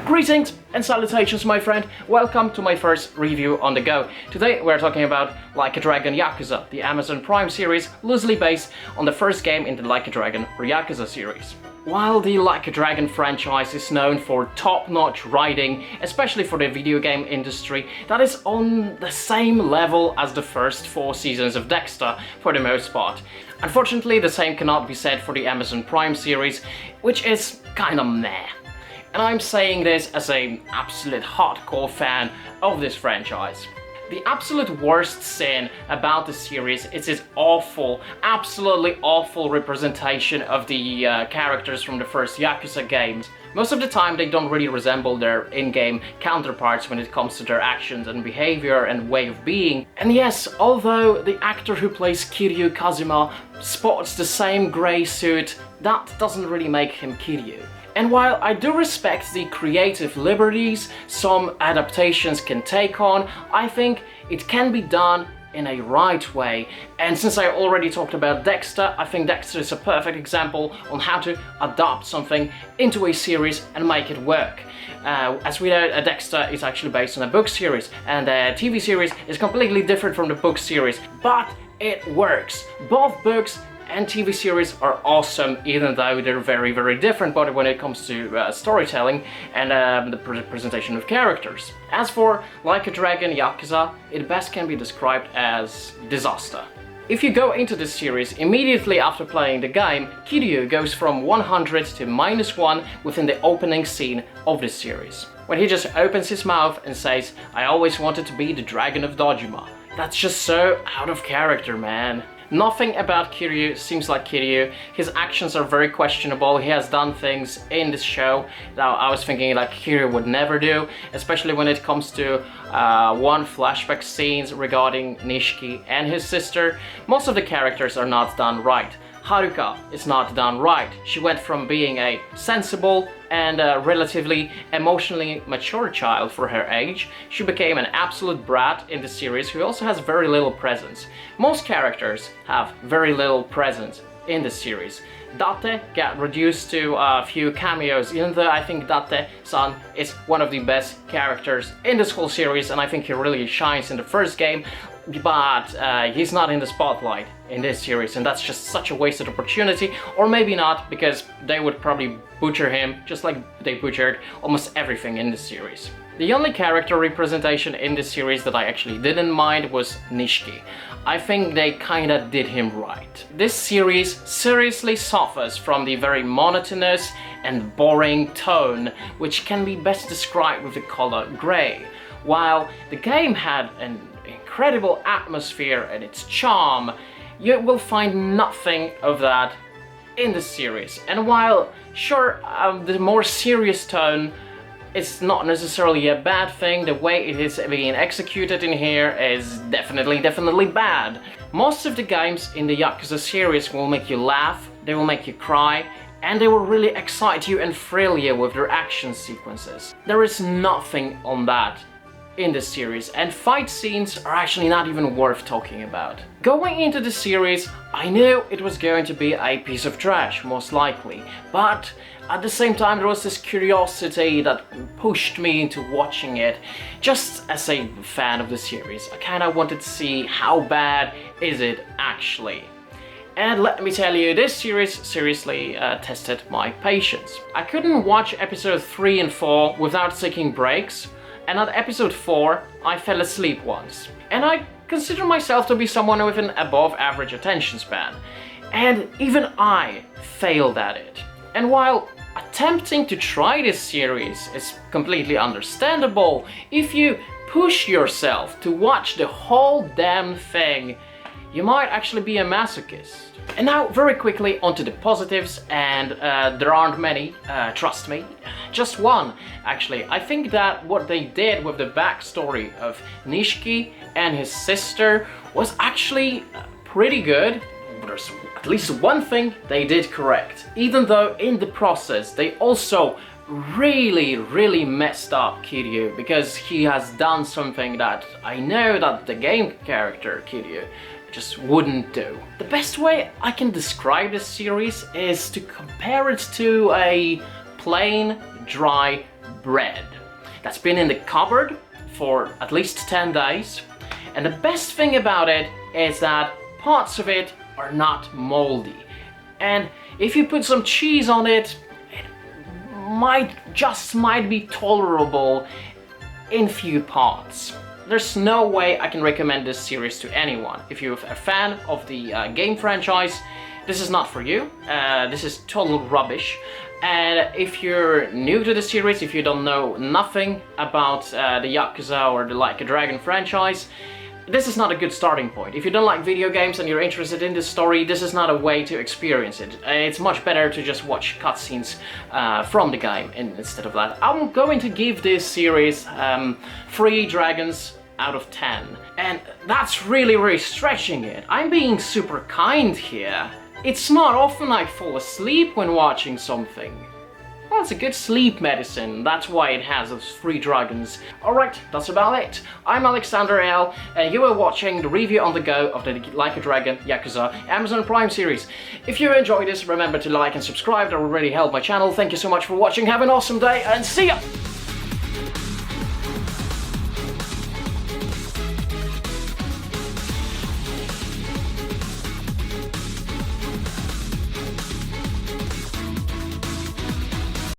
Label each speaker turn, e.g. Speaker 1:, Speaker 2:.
Speaker 1: Greetings and salutations, my friend. Welcome to my first review on the go. Today we're talking about Like a Dragon Yakuza, the Amazon Prime series loosely based on the first game in the Like a Dragon or Yakuza series. While the Like a Dragon franchise is known for top-notch writing, especially for the video game industry, that is on the same level as the first 4 seasons of Dexter for the most part. Unfortunately, the same cannot be said for the Amazon Prime series, which is kinda meh. And I'm saying this as an absolute hardcore fan of this franchise. The absolute worst sin about the series is its awful, absolutely awful representation of the characters from the first Yakuza games. Most of the time they don't really resemble their in-game counterparts when it comes to their actions and behavior and way of being. And yes, although the actor who plays Kiryu Kazuma sports the same grey suit, that doesn't really make him Kiryu. And while I do respect the creative liberties some adaptations can take on, I think it can be done in a right way. And since I already talked about Dexter, I think Dexter is a perfect example on how to adapt something into a series and make it work. As we know, Dexter is actually based on a book series, and the TV series is completely different from the book series, but it works. Both books and TV series are awesome, even though they're very, very different, but when it comes to storytelling and the presentation of characters. As for Like a Dragon Yakuza, it best can be described as disaster. If you go into this series immediately after playing the game, Kiryu goes from 100 to -1 within the opening scene of this series. When he just opens his mouth and says, "I always wanted to be the Dragon of Dojima." That's just so out of character, man. Nothing about Kiryu seems like Kiryu. His actions are very questionable. He has done things in this show that I was thinking like Kiryu would never do, especially when it comes to one flashback scenes regarding Nishiki and his sister. Most of the characters are not done right. Haruka is not done right. She went from being a sensible and relatively emotionally mature child for her age. She became an absolute brat in the series who also has very little presence. Most characters have very little presence in the series. Date got reduced to a few cameos, even though I think Date-san is one of the best characters in this whole series, and I think he really shines in the first game, but he's not in the spotlight in this series, and that's just such a wasted opportunity. Or maybe not, because they would probably butcher him just like they butchered almost everything in this series. The only character representation in this series that I actually didn't mind was Nishiki. I think they kinda did him right. This series seriously suffers from the very monotonous and boring tone, which can be best described with the color grey. While the game had an incredible atmosphere and its charm, you will find nothing of that in the series. And while, sure, the more serious tone is not necessarily a bad thing, the way it is being executed in here is definitely bad. Most of the games in the Yakuza series will make you laugh, they will make you cry, and they will really excite you and thrill you with their action sequences. There is nothing on that in this series, and fight scenes are actually not even worth talking about. Going into the series, I knew it was going to be a piece of trash, most likely, but at the same time there was this curiosity that pushed me into watching it. Just as a fan of the series, I kinda wanted to see how bad is it actually. And let me tell you, this series seriously tested my patience. I couldn't watch episode 3 and 4 without taking breaks, and at episode 4 I fell asleep once. And I consider myself to be someone with an above average attention span, and even I failed at it. And while attempting to try this series is completely understandable, if you push yourself to watch the whole damn thing, you might actually be a masochist. And now, very quickly, onto the positives, and there aren't many, trust me. Just one, actually. I think that what they did with the backstory of Nishiki and his sister was actually pretty good. There's at least one thing they did correct, even though in the process they also really messed up Kiryu, because he has done something that I know that the game character Kiryu just wouldn't do. The best way I can describe this series is to compare it to a plain, dry bread that's been in the cupboard for at least 10 days. And the best thing about it is that parts of it are not moldy. And if you put some cheese on it, it might be tolerable in few parts. There's no way I can recommend this series to anyone. If you're a fan of the game franchise, this is not for you. This is total rubbish. And if you're new to the series, if you don't know nothing about the Yakuza or the Like a Dragon franchise, this is not a good starting point. If you don't like video games and you're interested in this story, this is not a way to experience it. It's much better to just watch cutscenes from the game instead of that. I'm going to give this series 3 dragons out of 10. And that's really stretching it. I'm being super kind here. It's not often I fall asleep when watching something. Well, it's a good sleep medicine, that's why it has those 3 dragons. Alright, that's about it. I'm Alexander L, and you are watching the review on the go of the Like a Dragon Yakuza Amazon Prime series. If you enjoyed this, remember to like and subscribe, that will really help my channel. Thank you so much for watching, have an awesome day, and see ya!